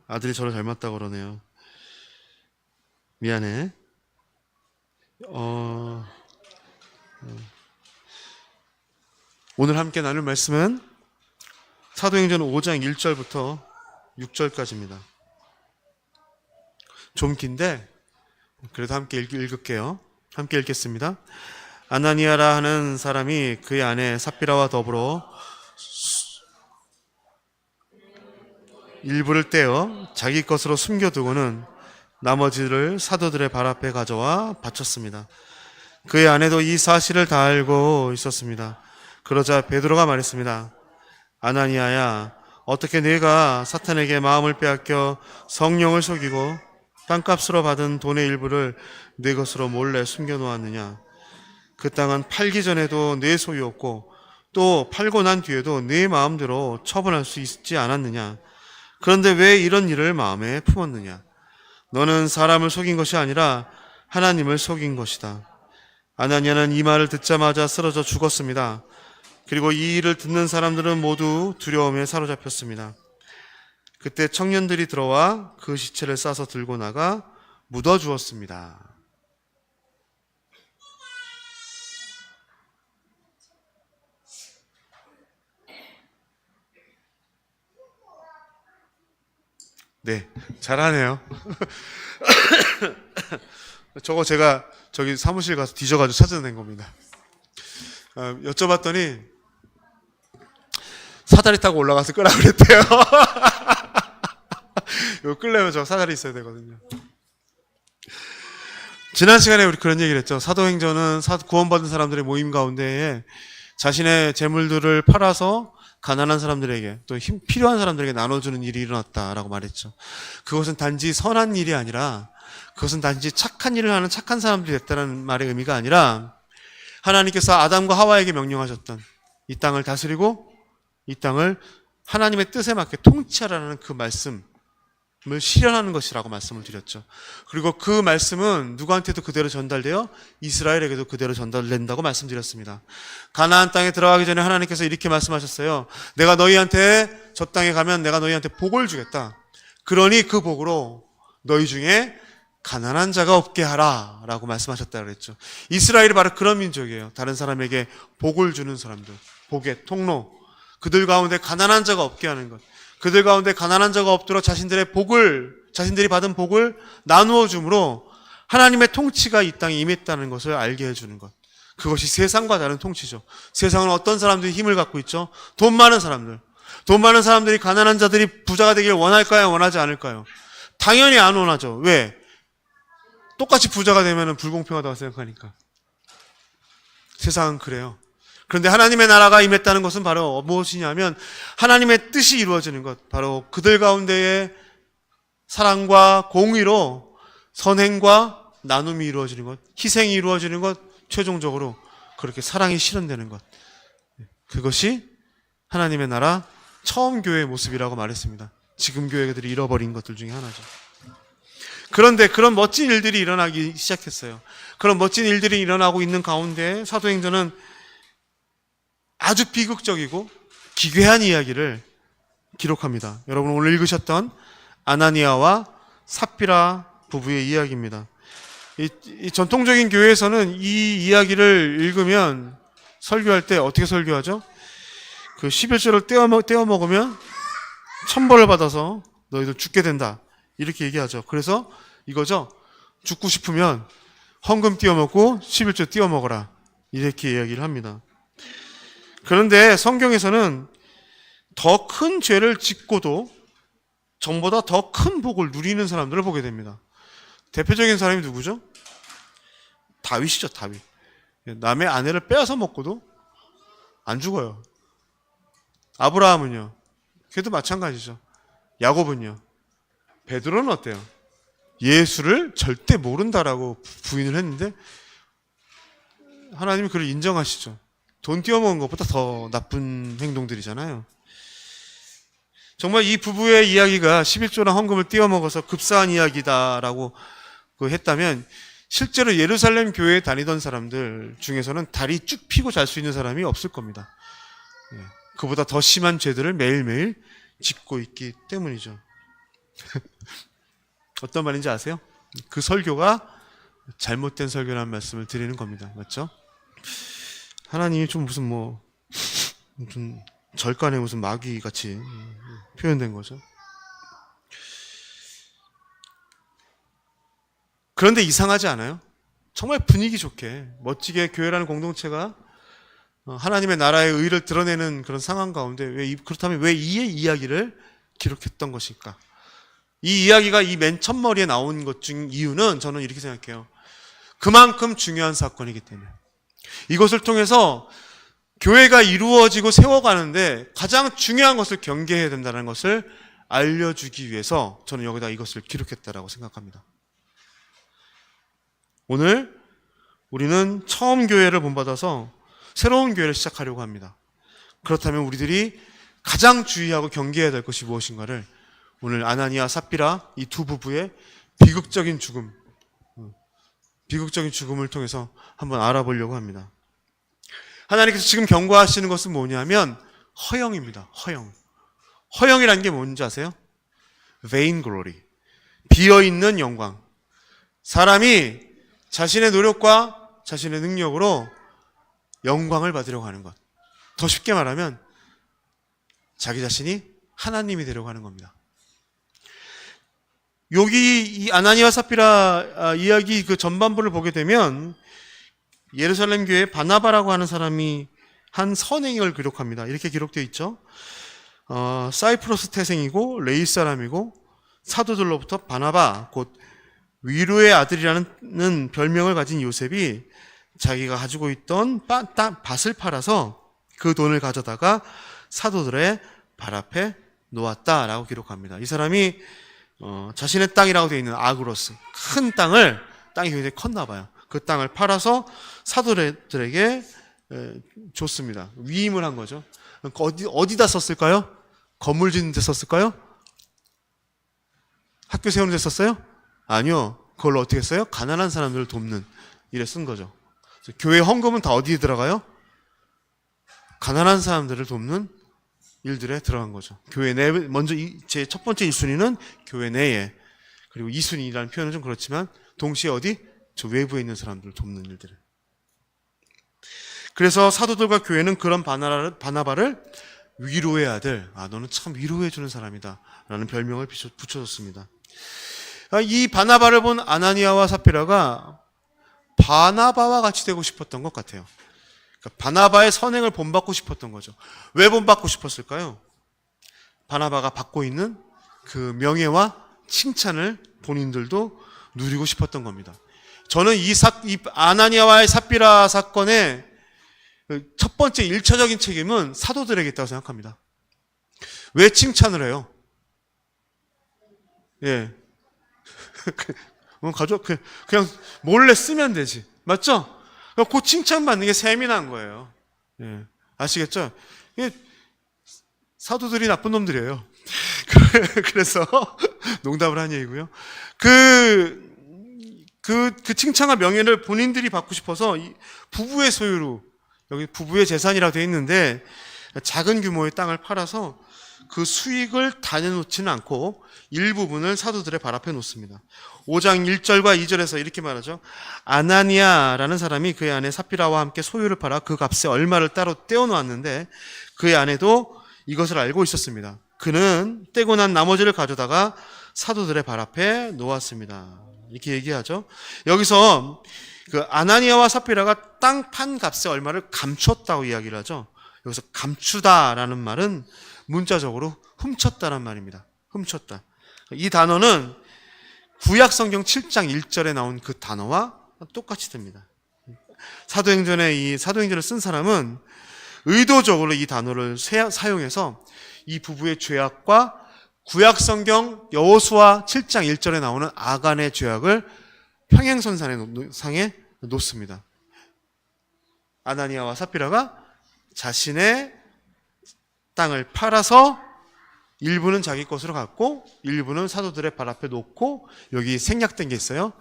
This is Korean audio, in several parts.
아들이 저를 닮았다고 그러네요. 미안해. 오늘 함께 나눌 말씀은 사도행전 5장 1절부터 6절까지입니다. 좀 긴데 그래도 함께 읽을게요. 함께 읽겠습니다. 아나니아라 하는 사람이 그의 아내 삽비라와 더불어 일부를 떼어 자기 것으로 숨겨두고는 나머지를 사도들의 발 앞에 가져와 바쳤습니다. 그의 아내도 이 사실을 다 알고 있었습니다. 그러자 베드로가 말했습니다. 아나니아야, 어떻게 네가 사탄에게 마음을 빼앗겨 성령을 속이고 땅값으로 받은 돈의 일부를 네 것으로 몰래 숨겨놓았느냐? 그 땅은 팔기 전에도 네 소유였고 또 팔고 난 뒤에도 네 마음대로 처분할 수 있지 않았느냐? 그런데 왜 이런 일을 마음에 품었느냐? 너는 사람을 속인 것이 아니라 하나님을 속인 것이다. 아나니아는 이 말을 듣자마자 쓰러져 죽었습니다. 그리고 이 일을 듣는 사람들은 모두 두려움에 사로잡혔습니다. 그때 청년들이 들어와 그 시체를 싸서 들고 나가 묻어주었습니다. 네, 잘하네요. 저거 제가 저기 사무실 가서 뒤져가지고 찾아낸 겁니다. 여쭤봤더니 사다리 타고 올라가서 끄라 그랬대요. 이거 끌려면 저 사다리 있어야 되거든요. 지난 시간에 우리 그런 얘기를 했죠. 사도행전은 구원받은 사람들의 모임 가운데에 자신의 재물들을 팔아서 가난한 사람들에게 또 필요한 사람들에게 나눠주는 일이 일어났다라고 말했죠. 그것은 단지 선한 일이 아니라 그것은 단지 착한 일을 하는 착한 사람들이 됐다는 말의 의미가 아니라 하나님께서 아담과 하와에게 명령하셨던 이 땅을 다스리고 이 땅을 하나님의 뜻에 맞게 통치하라는 그 말씀을 실현하는 것이라고 말씀을 드렸죠. 그리고 그 말씀은 누구한테도 그대로 전달되어 이스라엘에게도 그대로 전달된다고 말씀드렸습니다. 가나안 땅에 들어가기 전에 하나님께서 이렇게 말씀하셨어요. 내가 너희한테 저 땅에 가면 내가 너희한테 복을 주겠다. 그러니 그 복으로 너희 중에 가난한 자가 없게 하라 라고 말씀하셨다 그랬죠. 이스라엘이 바로 그런 민족이에요. 다른 사람에게 복을 주는 사람들, 복의 통로, 그들 가운데 가난한 자가 없게 하는 것, 그들 가운데 가난한 자가 없도록 자신들이 받은 복을 나누어 줌으로 하나님의 통치가 이 땅에 임했다는 것을 알게 해주는 것, 그것이 세상과 다른 통치죠. 세상은 어떤 사람들이 힘을 갖고 있죠? 돈 많은 사람들이 가난한 자들이 부자가 되길 원할까요? 원하지 않을까요? 당연히 안 원하죠. 왜? 똑같이 부자가 되면 불공평하다고 생각하니까. 세상은 그래요. 그런데 하나님의 나라가 임했다는 것은 바로 무엇이냐면 하나님의 뜻이 이루어지는 것, 바로 그들 가운데에 사랑과 공의로 선행과 나눔이 이루어지는 것, 희생이 이루어지는 것, 최종적으로 그렇게 사랑이 실현되는 것, 그것이 하나님의 나라 처음 교회의 모습이라고 말했습니다. 지금 교회들이 잃어버린 것들 중에 하나죠. 그런데 그런 멋진 일들이 일어나기 시작했어요. 그런 멋진 일들이 일어나고 있는 가운데 사도행전은 아주 비극적이고 기괴한 이야기를 기록합니다. 여러분 오늘 읽으셨던 아나니아와 삽비라 부부의 이야기입니다. 이 전통적인 교회에서는 이 이야기를 읽으면 설교할 때 어떻게 설교하죠? 그 11조를 떼어 먹으면 천벌을 받아서 너희들 죽게 된다. 이렇게 얘기하죠. 그래서 이거죠. 죽고 싶으면 헌금 띄워 먹고 11조 띄워 먹어라. 이렇게 이야기를 합니다. 그런데 성경에서는 더 큰 죄를 짓고도 전보다 더 큰 복을 누리는 사람들을 보게 됩니다. 대표적인 사람이 누구죠? 다윗이죠, 다윗. 남의 아내를 빼앗아 먹고도 안 죽어요. 아브라함은요? 걔도 마찬가지죠. 야곱은요? 베드로는 어때요? 예수를 절대 모른다라고 부인을 했는데 하나님이 그를 인정하시죠. 돈 띄워먹은 것보다 더 나쁜 행동들이잖아요. 정말 이 부부의 이야기가 11조나 헌금을 띄워먹어서 급사한 이야기다라고 했다면 실제로 예루살렘 교회에 다니던 사람들 중에서는 다리 쭉 펴고 잘 수 있는 사람이 없을 겁니다. 그보다 더 심한 죄들을 매일매일 짓고 있기 때문이죠. 어떤 말인지 아세요? 그 설교가 잘못된 설교라는 말씀을 드리는 겁니다. 맞죠? 하나님이 좀 무슨 절간에 무슨 마귀 같이 표현된 거죠. 그런데 이상하지 않아요? 정말 분위기 좋게 멋지게 교회라는 공동체가 하나님의 나라의 의를 드러내는 그런 상황 가운데 그렇다면 왜 이 이야기를 기록했던 것일까? 이 이야기가 이 맨 첫머리에 나온 것 중 이유는 저는 이렇게 생각해요. 그만큼 중요한 사건이기 때문에. 이것을 통해서 교회가 이루어지고 세워가는데 가장 중요한 것을 경계해야 된다는 것을 알려주기 위해서 저는 여기다 이것을 기록했다라고 생각합니다. 오늘 우리는 처음 교회를 본받아서 새로운 교회를 시작하려고 합니다. 그렇다면 우리들이 가장 주의하고 경계해야 될 것이 무엇인가를 오늘 아나니아 삽비라 이 두 부부의 비극적인 죽음을 통해서 한번 알아보려고 합니다. 하나님께서 지금 경고하시는 것은 뭐냐면 허영입니다. 허영이라는 게 뭔지 아세요? vain glory, 비어있는 영광. 사람이 자신의 노력과 자신의 능력으로 영광을 받으려고 하는 것. 더 쉽게 말하면 자기 자신이 하나님이 되려고 하는 겁니다. 여기 이 아나니아 삽비라 이야기 그 전반부를 보게 되면 예루살렘 교회에 바나바라고 하는 사람이 한 선행을 기록합니다. 이렇게 기록되어 있죠. 사이프러스 태생이고 레이 사람이고 사도들로부터 바나바 곧 위로의 아들이라는 별명을 가진 요셉이 자기가 가지고 있던 밭을 팔아서 그 돈을 가져다가 사도들의 발 앞에 놓았다라고 기록합니다. 이 사람이 자신의 땅이라고 되어 있는 아그로스, 큰 땅이 굉장히 컸나 봐요. 그 땅을 팔아서 사도들에게 줬습니다. 위임을 한 거죠. 어디다 썼을까요? 건물 짓는 데 썼을까요? 학교 세우는 데 썼어요? 아니요. 그걸 어떻게 했어요? 가난한 사람들을 돕는 일에 쓴 거죠. 교회 헌금은 다 어디에 들어가요? 가난한 사람들을 돕는 일들에 들어간 거죠. 교회 내 먼저 제 첫 번째 1순위는 교회 내에, 그리고 2순위라는 표현은 좀 그렇지만 동시에 어디? 저 외부에 있는 사람들을 돕는 일들을. 그래서 사도들과 교회는 그런 바나바를 위로의 아들, 너는 참 위로해주는 사람이다 라는 별명을 붙여줬습니다. 이 바나바를 본 아나니아와 삽비라가 바나바와 같이 되고 싶었던 것 같아요. 그러니까 바나바의 선행을 본받고 싶었던 거죠. 왜 본받고 싶었을까요? 바나바가 받고 있는 그 명예와 칭찬을 본인들도 누리고 싶었던 겁니다. 저는 이 아나니아와의 삽비라 사건의 첫 번째 1차적인 책임은 사도들에게 있다고 생각합니다. 왜 칭찬을 해요? 예. 그냥 몰래 쓰면 되지. 맞죠? 그 칭찬받는 게 세민한 거예요. 예. 아시겠죠? 사도들이 나쁜 놈들이에요. 그래서 농담을 한 얘기고요. 그 칭찬과 명예를 본인들이 받고 싶어서 부부의 소유로, 여기 부부의 재산이라고 되어 있는데 작은 규모의 땅을 팔아서 그 수익을 다 내놓지는 않고 일부분을 사도들의 발 앞에 놓습니다. 5장 1절과 2절에서 이렇게 말하죠. 아나니아라는 사람이 그의 아내 삽비라와 함께 소유를 팔아 그 값에 얼마를 따로 떼어놓았는데 그의 아내도 이것을 알고 있었습니다. 그는 떼고 난 나머지를 가져다가 사도들의 발 앞에 놓았습니다. 이렇게 얘기하죠. 여기서 그 아나니아와 삽비라가 땅 판 값의 얼마를 감췄다고 이야기를 하죠. 여기서 감추다라는 말은 문자적으로 훔쳤다란 말입니다. 훔쳤다. 이 단어는 구약성경 7장 1절에 나온 그 단어와 똑같이 됩니다. 사도행전을 쓴 사람은 의도적으로 이 단어를 사용해서 이 부부의 죄악과 구약성경 여호수아 7장 1절에 나오는 아간의 죄악을 평행선상에 놓습니다. 아나니아와 삽비라가 자신의 땅을 팔아서 일부는 자기 것으로 갖고 일부는 사도들의 발 앞에 놓고 여기 생략된 게 있어요.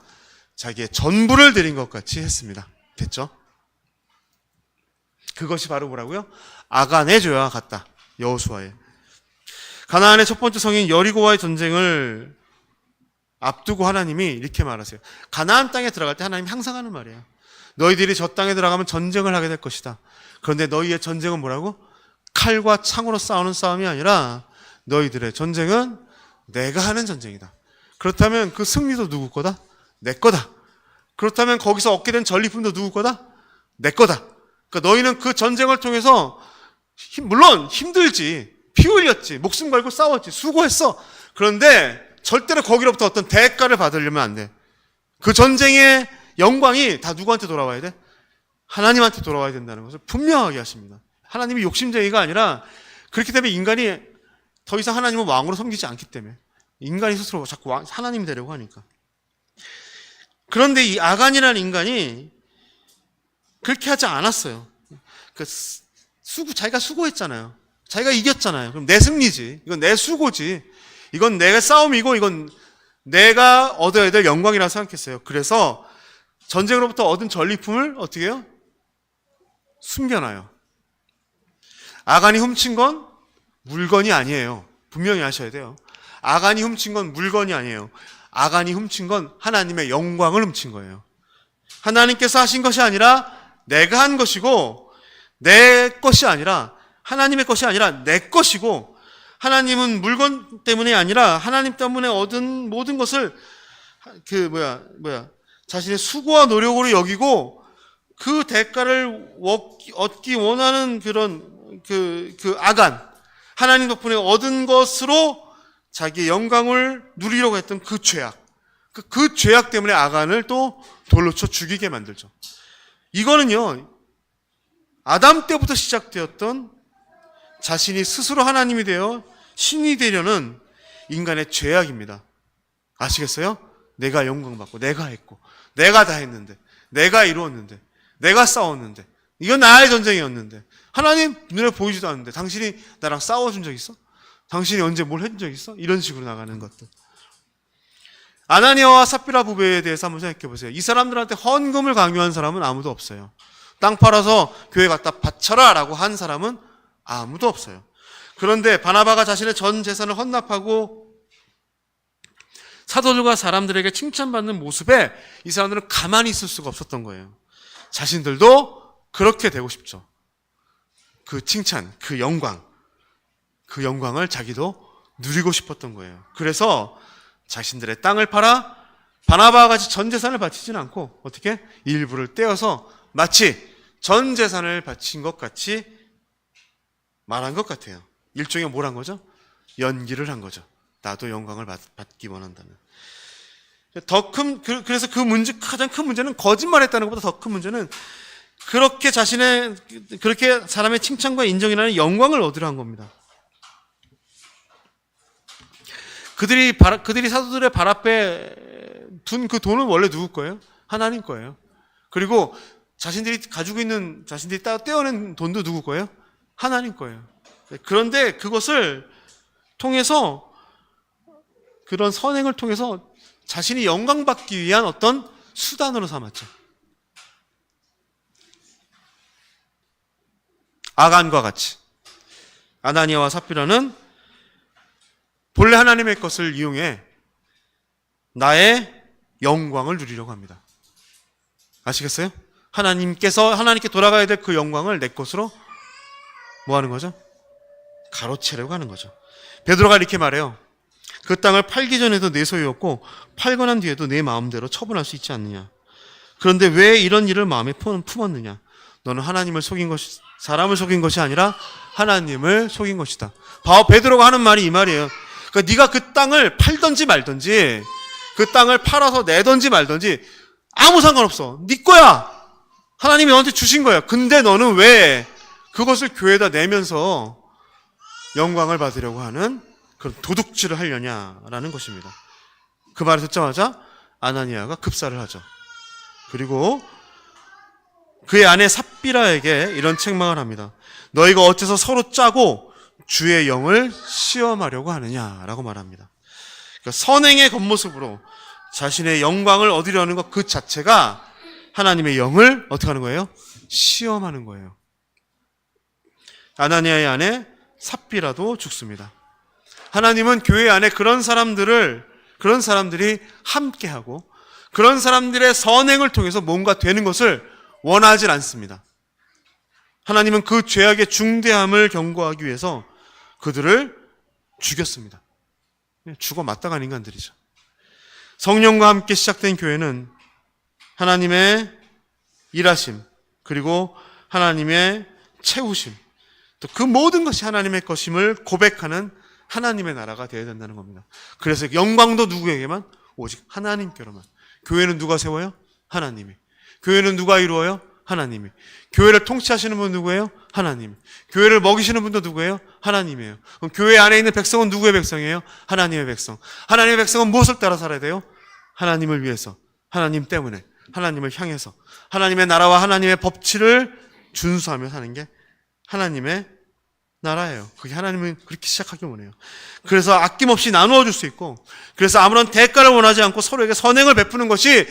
자기의 전부를 드린 것 같이 했습니다. 됐죠? 그것이 바로 뭐라고요? 아간의 죄와 같다. 여호수아의. 가나안의 첫 번째 성인 여리고와의 전쟁을 앞두고 하나님이 이렇게 말하세요. 가나안 땅에 들어갈 때 하나님이 항상 하는 말이에요. 너희들이 저 땅에 들어가면 전쟁을 하게 될 것이다. 그런데 너희의 전쟁은 뭐라고? 칼과 창으로 싸우는 싸움이 아니라 너희들의 전쟁은 내가 하는 전쟁이다. 그렇다면 그 승리도 누구 거다? 내 거다. 그렇다면 거기서 얻게 된 전리품도 누구 거다? 내 거다. 그러니까 너희는 그 전쟁을 통해서 물론 힘들지, 피 흘렸지, 목숨 걸고 싸웠지, 수고했어. 그런데 절대로 거기로부터 어떤 대가를 받으려면 안 돼. 그 전쟁의 영광이 다 누구한테 돌아와야 돼? 하나님한테 돌아와야 된다는 것을 분명하게 하십니다. 하나님이 욕심쟁이가 아니라 그렇기 때문에 인간이 더 이상 하나님을 왕으로 섬기지 않기 때문에 인간이 스스로 자꾸 하나님이 되려고 하니까. 그런데 이 아간이라는 인간이 그렇게 하지 않았어요. 자기가 수고했잖아요. 자기가 이겼잖아요. 그럼 내 승리지. 이건 내 수고지. 이건 내가 싸움이고 이건 내가 얻어야 될 영광이라고 생각했어요. 그래서 전쟁으로부터 얻은 전리품을 어떻게 해요? 숨겨놔요. 아간이 훔친 건 물건이 아니에요. 분명히 아셔야 돼요. 아간이 훔친 건 물건이 아니에요. 아간이 훔친 건 하나님의 영광을 훔친 거예요. 하나님께서 하신 것이 아니라 내가 한 것이고 내 것이 아니라 하나님의 것이 아니라 내 것이고 하나님은 물건 때문에 아니라 하나님 때문에 얻은 모든 것을 자신의 수고와 노력으로 여기고 그 대가를 얻기 원하는 그런 그 아간, 하나님 덕분에 얻은 것으로 자기의 영광을 누리려고 했던 그 죄악, 그 죄악 때문에 아간을 또 돌로 쳐 죽이게 만들죠. 이거는요, 아담 때부터 시작되었던 자신이 스스로 하나님이 되어 신이 되려는 인간의 죄악입니다. 아시겠어요? 내가 영광받고 내가 했고 내가 다 했는데 내가 이루었는데 내가 싸웠는데 이건 나의 전쟁이었는데 하나님 눈에 보이지도 않는데 당신이 나랑 싸워준 적 있어? 당신이 언제 뭘 해준 적 있어? 이런 식으로 나가는 것들. 아나니아와 삽비라 부부에 대해서 한번 생각해 보세요. 이 사람들한테 헌금을 강요한 사람은 아무도 없어요. 땅 팔아서 교회 갖다 바쳐라 라고 한 사람은 아무도 없어요. 그런데 바나바가 자신의 전 재산을 헌납하고 사도들과 사람들에게 칭찬받는 모습에 이 사람들은 가만히 있을 수가 없었던 거예요. 자신들도 그렇게 되고 싶죠. 그 칭찬, 그 영광을 자기도 누리고 싶었던 거예요. 그래서 자신들의 땅을 팔아 바나바와 같이 전 재산을 바치지는 않고 어떻게? 일부를 떼어서 마치 전 재산을 바친 것 같이 말한 것 같아요. 일종의 뭘 한 거죠? 연기를 한 거죠. 나도 영광을 받기 원한다는. 그래서 가장 큰 문제는 거짓말했다는 것보다 더 큰 문제는 그렇게 사람의 칭찬과 인정이라는 영광을 얻으려 한 겁니다. 그들이 사도들의 발 앞에 둔 그 돈은 원래 누구 거예요? 하나님 거예요. 그리고 자신들이 떼어낸 돈도 누구 거예요? 하나님 거예요. 그런데 그것을 통해서, 그런 선행을 통해서 자신이 영광받기 위한 어떤 수단으로 삼았죠. 아간과 같이 아나니아와 삽비라는 본래 하나님의 것을 이용해 나의 영광을 누리려고 합니다. 아시겠어요? 하나님께 돌아가야 될 그 영광을 내 것으로 뭐 하는 거죠? 가로채려고 하는 거죠. 베드로가 이렇게 말해요. 그 땅을 팔기 전에도 내 소유였고 팔고 난 뒤에도 내 마음대로 처분할 수 있지 않느냐. 그런데 왜 이런 일을 마음에 품었느냐. 너는 사람을 속인 것이 아니라 하나님을 속인 것이다. 바로 베드로가 하는 말이 이 말이에요. 그러니까 네가 그 땅을 팔든지 말든지, 그 땅을 팔아서 내든지 말든지 아무 상관없어. 네 거야. 하나님이 너한테 주신 거야. 근데 너는 왜 그것을 교회에다 내면서 영광을 받으려고 하는 그런 도둑질을 하려냐라는 것입니다. 그 말을 듣자마자 아나니아가 급사를 하죠. 그리고 그의 아내 삽비라에게 이런 책망을 합니다. 너희가 어째서 서로 짜고 주의 영을 시험하려고 하느냐라고 말합니다. 그러니까 선행의 겉모습으로 자신의 영광을 얻으려는 것 그 자체가 하나님의 영을 어떻게 하는 거예요? 시험하는 거예요. 아나니아의 아내 삽비라도 죽습니다. 하나님은 교회 안에 그런 사람들이 함께하고 그런 사람들의 선행을 통해서 뭔가 되는 것을 원하지 않습니다. 하나님은 그 죄악의 중대함을 경고하기 위해서 그들을 죽였습니다. 죽어 마땅한 인간들이죠. 성령과 함께 시작된 교회는 하나님의 일하심, 그리고 하나님의 채우심, 또 그 모든 것이 하나님의 것임을 고백하는 하나님의 나라가 되어야 된다는 겁니다. 그래서 영광도 누구에게만? 오직 하나님께로만. 교회는 누가 세워요? 하나님이. 교회는 누가 이루어요? 하나님이. 교회를 통치하시는 분은 누구예요? 하나님. 교회를 먹이시는 분도 누구예요? 하나님이에요. 그럼 교회 안에 있는 백성은 누구의 백성이에요? 하나님의 백성. 하나님의 백성은 무엇을 따라 살아야 돼요? 하나님을 위해서, 하나님 때문에, 하나님을 향해서 하나님의 나라와 하나님의 법칙을 준수하며 사는 게 하나님의 나라예요. 그게 하나님은 그렇게 시작하기 원해요. 그래서 아낌없이 나누어 줄 수 있고, 그래서 아무런 대가를 원하지 않고 서로에게 선행을 베푸는 것이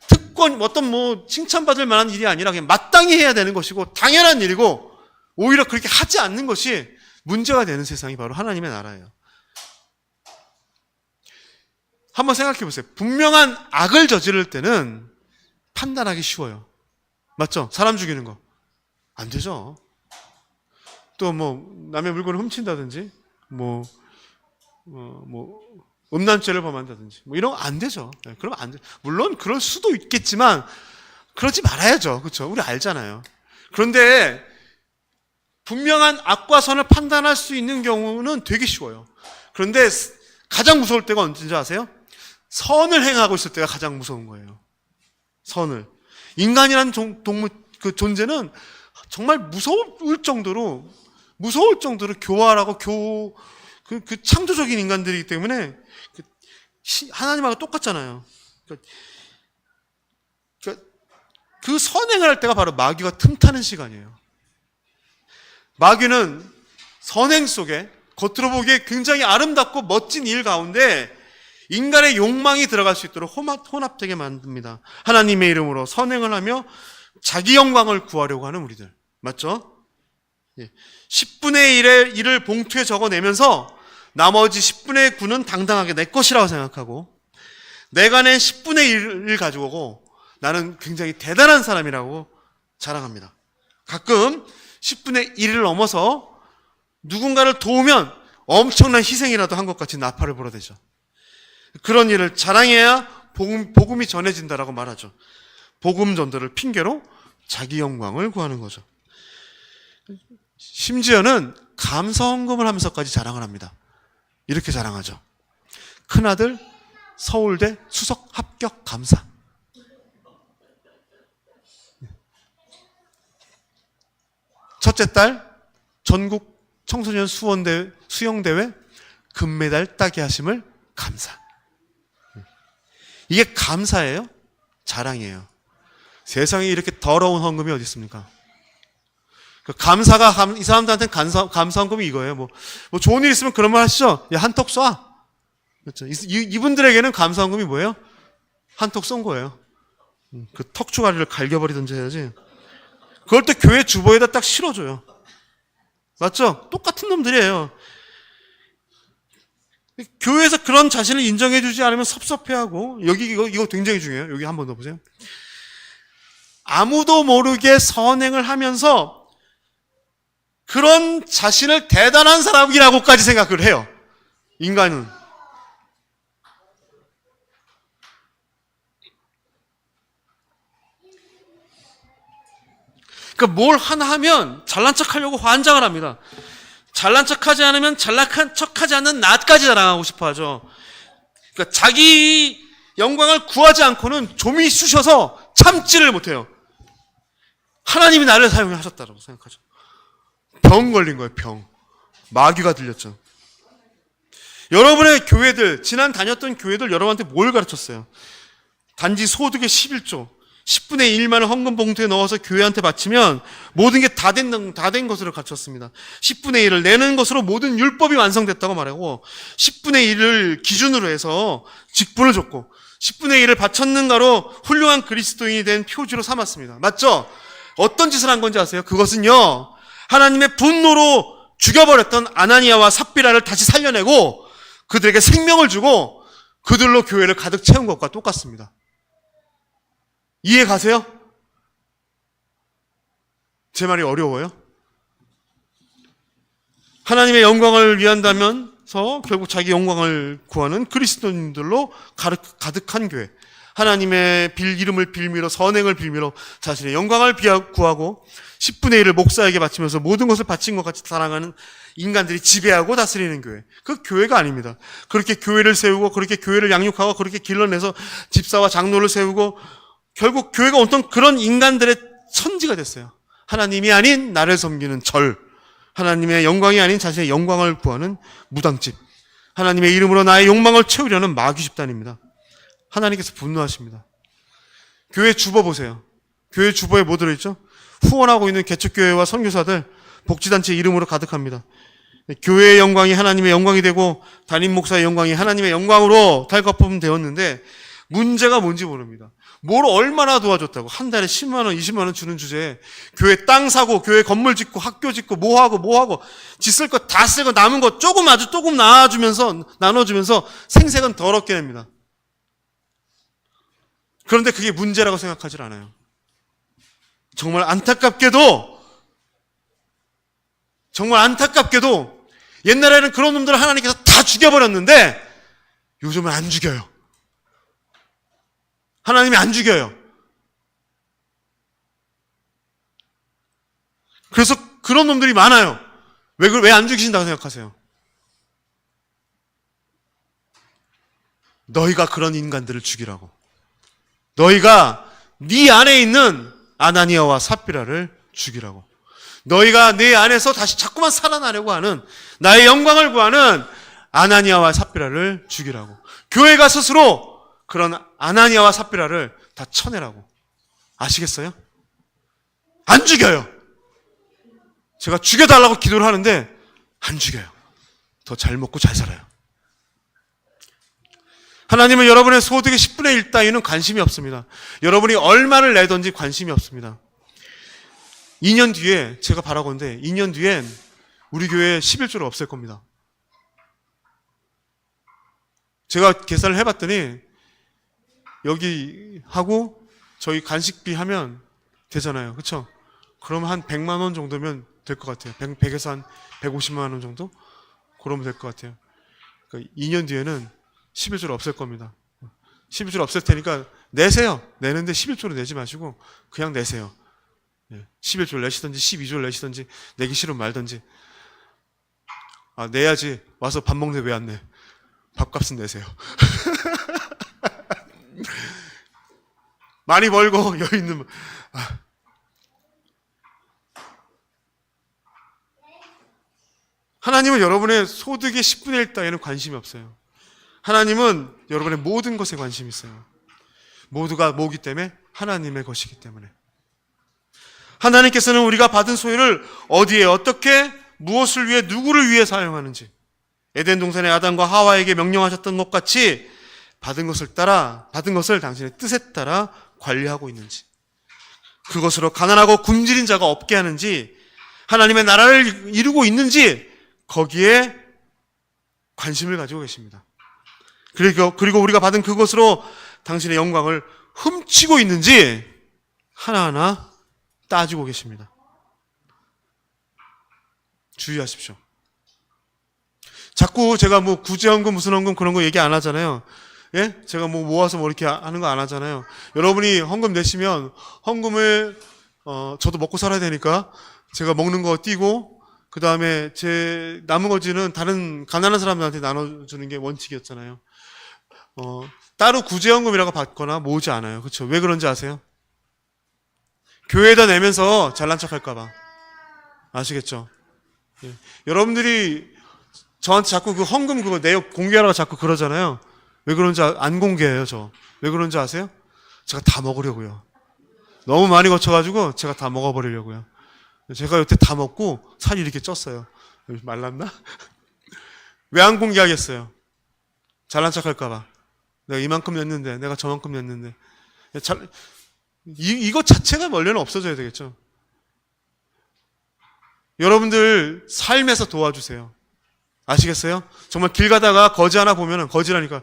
특권, 어떤 칭찬받을 만한 일이 아니라 그냥 마땅히 해야 되는 것이고 당연한 일이고, 오히려 그렇게 하지 않는 것이 문제가 되는 세상이 바로 하나님의 나라예요. 한번 생각해 보세요. 분명한 악을 저지를 때는 판단하기 쉬워요. 맞죠? 사람 죽이는 거. 안 되죠. 또 남의 물건을 훔친다든지, 음란죄를 범한다든지, 이런 거 안 되죠. 그러면 안 돼. 물론 그럴 수도 있겠지만, 그러지 말아야죠. 그렇죠? 우리 알잖아요. 그런데, 분명한 악과 선을 판단할 수 있는 경우는 되게 쉬워요. 그런데 가장 무서울 때가 언제인지 아세요? 선을 행하고 있을 때가 가장 무서운 거예요. 선을. 인간이라는 존재는 정말 무서울 정도로 교활하고 그 창조적인 인간들이기 때문에 하나님하고 똑같잖아요. 그 선행을 할 때가 바로 마귀가 틈타는 시간이에요. 마귀는 선행 속에 겉으로 보기에 굉장히 아름답고 멋진 일 가운데 인간의 욕망이 들어갈 수 있도록 혼합되게 만듭니다. 하나님의 이름으로 선행을 하며 자기 영광을 구하려고 하는 우리들. 맞죠? 10분의 1의 일을 봉투에 적어내면서 나머지 10분의 9는 당당하게 내 것이라고 생각하고, 내가 낸 10분의 1을 가지고 오고 나는 굉장히 대단한 사람이라고 자랑합니다. 가끔 10분의 1을 넘어서 누군가를 도우면 엄청난 희생이라도 한 것 같이 나팔을 불어대죠. 그런 일을 자랑해야 복음이 전해진다라고 말하죠. 복음 전도를 핑계로 자기 영광을 구하는 거죠. 심지어는 감사헌금을 하면서까지 자랑을 합니다. 이렇게 자랑하죠. 큰아들 서울대 수석 합격 감사. 첫째 딸 전국 청소년 수영대회 금메달 따게 하심을 감사. 이게 감사예요? 자랑이에요. 세상에 이렇게 더러운 헌금이 어디 있습니까? 감사가, 이 사람들한테는 감사 헌금이 이거예요. 좋은 일 있으면 그런 말 하시죠? 야, 한턱 쏴. 그렇죠? 이분들에게는 감사 헌금이 뭐예요? 한턱 쏜 거예요. 그 턱주가리를 갈겨버리든지 해야지. 그걸 또 교회 주보에다 딱 실어줘요. 맞죠? 똑같은 놈들이에요. 교회에서 그런 자신을 인정해주지 않으면 섭섭해하고, 여기 이거 굉장히 중요해요. 여기 한 번 더 보세요. 아무도 모르게 선행을 하면서 그런 자신을 대단한 사람이라고까지 생각을 해요. 인간은. 그러니까 뭘 하나 하면 잘난 척하려고 환장을 합니다. 잘난 척하지 않으면 잘난 척하지 않는 나까지 자랑하고 싶어 하죠. 그러니까 자기 영광을 구하지 않고는 좀이 쑤셔서 참지를 못해요. 하나님이 나를 사용하셨다고 생각하죠. 병 걸린 거예요, 병. 마귀가 들렸죠. 여러분의 교회들, 지난 다녔던 교회들 여러분한테 뭘 가르쳤어요? 단지 소득의 11조, 10분의 1만을 헌금 봉투에 넣어서 교회한테 바치면 모든 게 다 된 것으로 가르쳤습니다. 10분의 1을 내는 것으로 모든 율법이 완성됐다고 말하고, 10분의 1을 기준으로 해서 직분을 줬고, 10분의 1을 바쳤는가로 훌륭한 그리스도인이 된 표지로 삼았습니다. 맞죠? 어떤 짓을 한 건지 아세요? 그것은요, 하나님의 분노로 죽여버렸던 아나니아와 삽비라를 다시 살려내고 그들에게 생명을 주고 그들로 교회를 가득 채운 것과 똑같습니다. 이해 가세요? 제 말이 어려워요? 하나님의 영광을 위한다면서 결국 자기 영광을 구하는 그리스도인들로 가득한 교회. 하나님의 이름을 빌미로 선행을 빌미로 자신의 영광을 구하고 10분의 1을 목사에게 바치면서 모든 것을 바친 것 같이 사랑하는 인간들이 지배하고 다스리는 교회. 그 교회가 아닙니다. 그렇게 교회를 세우고 그렇게 교회를 양육하고 그렇게 길러내서 집사와 장로를 세우고 결국 교회가 어떤 그런 인간들의 천지가 됐어요. 하나님이 아닌 나를 섬기는 절, 하나님의 영광이 아닌 자신의 영광을 구하는 무당집, 하나님의 이름으로 나의 욕망을 채우려는 마귀 집단입니다. 하나님께서 분노하십니다. 교회 주보 보세요. 교회 주보에 뭐 들어있죠? 후원하고 있는 개척교회와 선교사들, 복지단체 이름으로 가득합니다. 교회의 영광이 하나님의 영광이 되고 담임 목사의 영광이 하나님의 영광으로 탈거품 되었는데 문제가 뭔지 모릅니다. 뭘 얼마나 도와줬다고. 한 달에 10만 원, 20만 원 주는 주제에 교회 땅 사고 교회 건물 짓고 학교 짓고 뭐하고 짓을 거 다 쓰고 남은 거 아주 조금 나눠주면서 생색은 더럽게 냅니다. 그런데 그게 문제라고 생각하지 않아요. 정말 안타깝게도 옛날에는 그런 놈들을 하나님께서 다 죽여버렸는데 요즘은 안 죽여요. 하나님이 안 죽여요. 그래서 그런 놈들이 많아요. 왜 안 죽이신다고 생각하세요? 너희가 그런 인간들을 죽이라고. 너희가 네 안에 있는 아나니아와 삽비라를 죽이라고. 너희가 내 안에서 다시 자꾸만 살아나려고 하는 나의 영광을 구하는 아나니아와 삽비라를 죽이라고. 교회가 스스로 그런 아나니아와 삽비라를 다 쳐내라고. 아시겠어요? 안 죽여요. 제가 죽여달라고 기도를 하는데 안 죽여요. 더 잘 먹고 잘 살아요. 하나님은 여러분의 소득의 10분의 1 따위는 관심이 없습니다. 여러분이 얼마를 내든지 관심이 없습니다. 2년 뒤에 제가 바라건대 2년 뒤엔 우리 교회에 11조를 없앨 겁니다. 제가 계산을 해봤더니 여기 하고 저희 간식비 하면 되잖아요. 그렇죠? 그러면 한 100만 원 정도면 될 것 같아요. 100에서 한 150만 원 정도? 그러면 될 것 같아요. 그러니까 2년 뒤에는 11조를 없앨 겁니다. 11조를 없앨 테니까 내세요. 내는데 11조를 내지 마시고 그냥 내세요. 11조를 내시든지 12조를 내시든지 내기 싫으면 말든지. 아, 내야지. 와서 밥 먹는데 왜 안 내? 밥값은 내세요. 많이 벌고 여유 있는. 하나님은 여러분의 소득의 10분의 1 따위에는 관심이 없어요. 하나님은 여러분의 모든 것에 관심이 있어요. 모두가 뭐기 때문에? 하나님의 것이기 때문에. 하나님께서는 우리가 받은 소유를 어디에 어떻게 무엇을 위해 누구를 위해 사용하는지 에덴 동산의 아담과 하와에게 명령하셨던 것 같이 받은 것을 당신의 뜻에 따라 관리하고 있는지, 그것으로 가난하고 굶주린 자가 없게 하는지, 하나님의 나라를 이루고 있는지 거기에 관심을 가지고 계십니다. 그리고 우리가 받은 그것으로 당신의 영광을 훔치고 있는지 하나하나 따지고 계십니다. 주의하십시오. 자꾸 제가 뭐 구제헌금 무슨 헌금 그런 거 얘기 안 하잖아요. 예? 제가 뭐 모아서 뭐 이렇게 하는 거 안 하잖아요. 여러분이 헌금 내시면 헌금을 저도 먹고 살아야 되니까 제가 먹는 거 띄고 그 다음에 제 나머지는 다른 가난한 사람들한테 나눠주는 게 원칙이었잖아요. 따로 구제헌금이라고 받거나 모으지 않아요. 그렇죠? 왜 그런지 아세요? 교회에다 내면서 잘난 척 할까봐. 아시겠죠? 예. 여러분들이 저한테 자꾸 그 헌금 그거 내역 공개하라고 자꾸 그러잖아요. 왜 그런지 안 공개해요, 저. 왜 그런지 아세요? 제가 다 먹으려고요. 너무 많이 거쳐가지고 제가 다 먹어버리려고요. 제가 여태 다 먹고 살이 이렇게 쪘어요. 말랐나? 왜 안 공개하겠어요? 잘난 척 할까봐. 내가 이만큼 냈는데, 내가 저만큼 냈는데. 이것 자체가 원래는 없어져야 되겠죠. 여러분들 삶에서 도와주세요. 아시겠어요? 정말 길 가다가 거지 하나 보면은, 거지라니까.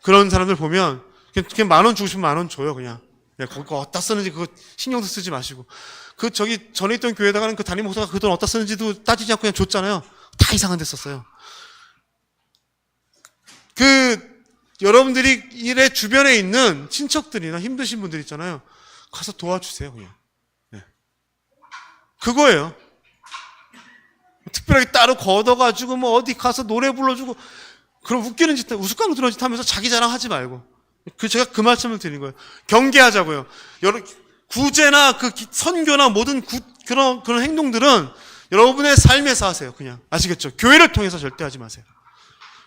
그런 사람들 보면, 그냥 10,000원 주고 싶으면 10,000원 줘요, 그냥. 거기 어디다 쓰는지 그거 신경도 쓰지 마시고. 저기 전에 있던 교회에다가는 그 담임 목사가 그 돈 어디다 쓰는지도 따지지 않고 그냥 줬잖아요. 다 이상한 데 썼어요. 여러분들이 일의 주변에 있는 친척들이나 힘드신 분들 있잖아요. 가서 도와주세요, 그냥. 네. 그거예요. 특별하게 따로 걷어가지고 뭐 어디 가서 노래 불러주고 그럼 웃기는 짓, 우스꽝 드러는 짓 하면서 자기 자랑 하지 말고. 제가 그 말씀을 드린 거예요. 경계하자고요. 구제나 선교나 모든 그런 행동들은 여러분의 삶에서 하세요. 그냥. 아시겠죠? 교회를 통해서 절대 하지 마세요.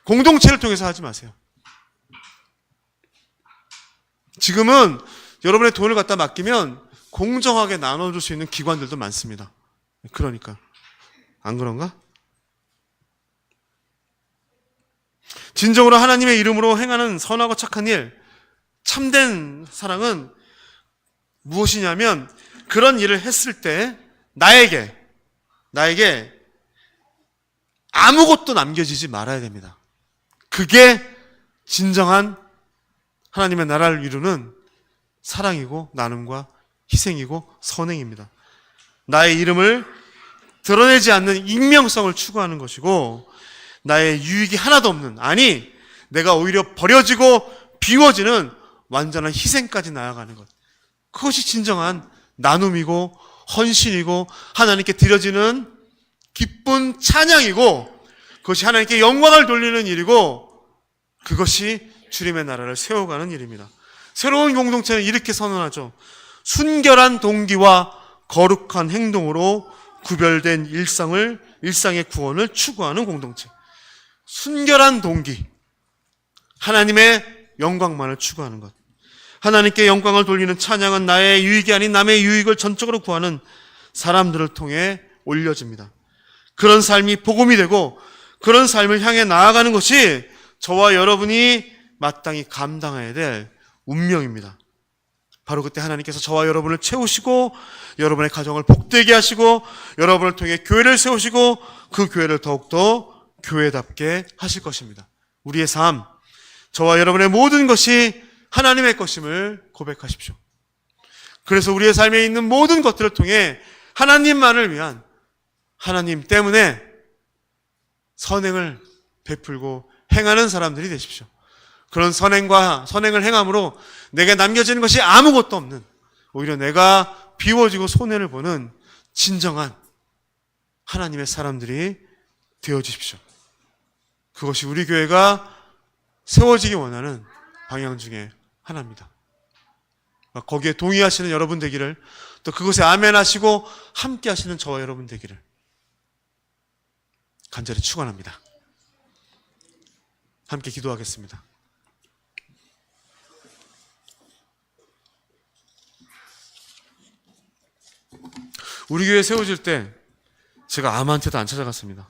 공동체를 통해서 하지 마세요. 지금은 여러분의 돈을 갖다 맡기면 공정하게 나눠줄 수 있는 기관들도 많습니다. 그러니까. 안 그런가? 진정으로 하나님의 이름으로 행하는 선하고 착한 일, 참된 사랑은 무엇이냐면 그런 일을 했을 때 나에게 아무것도 남겨지지 말아야 됩니다. 그게 진정한 하나님의 나라를 이루는 사랑이고 나눔과 희생이고 선행입니다. 나의 이름을 드러내지 않는 익명성을 추구하는 것이고 나의 유익이 하나도 없는, 아니 내가 오히려 버려지고 비워지는 완전한 희생까지 나아가는 것. 그것이 진정한 나눔이고 헌신이고 하나님께 드려지는 기쁜 찬양이고 그것이 하나님께 영광을 돌리는 일이고 그것이 주님의 나라를 세워가는 일입니다. 새로운 공동체는 이렇게 선언하죠. 순결한 동기와 거룩한 행동으로 구별된 일상의 구원을 추구하는 공동체. 순결한 동기, 하나님의 영광만을 추구하는 것. 하나님께 영광을 돌리는 찬양은 나의 유익이 아닌 남의 유익을 전적으로 구하는 사람들을 통해 올려집니다. 그런 삶이 복음이 되고 그런 삶을 향해 나아가는 것이 저와 여러분이 마땅히 감당해야 될 운명입니다. 바로 그때 하나님께서 저와 여러분을 채우시고 여러분의 가정을 복되게 하시고 여러분을 통해 교회를 세우시고 그 교회를 더욱더 교회답게 하실 것입니다. 우리의 삶, 저와 여러분의 모든 것이 하나님의 것임을 고백하십시오. 그래서 우리의 삶에 있는 모든 것들을 통해 하나님만을 위한, 하나님 때문에 선행을 베풀고 행하는 사람들이 되십시오. 그런 선행을 행함으로 내게 남겨지는 것이 아무것도 없는, 오히려 내가 비워지고 손해를 보는 진정한 하나님의 사람들이 되어주십시오. 그것이 우리 교회가 세워지기 원하는 방향 중에 하나입니다. 거기에 동의하시는 여러분 되기를, 또 그것에 아멘하시고 함께 하시는 저와 여러분 되기를 간절히 축원합니다. 함께 기도하겠습니다. 우리 교회 세워질 때 제가 아무한테도 안 찾아갔습니다.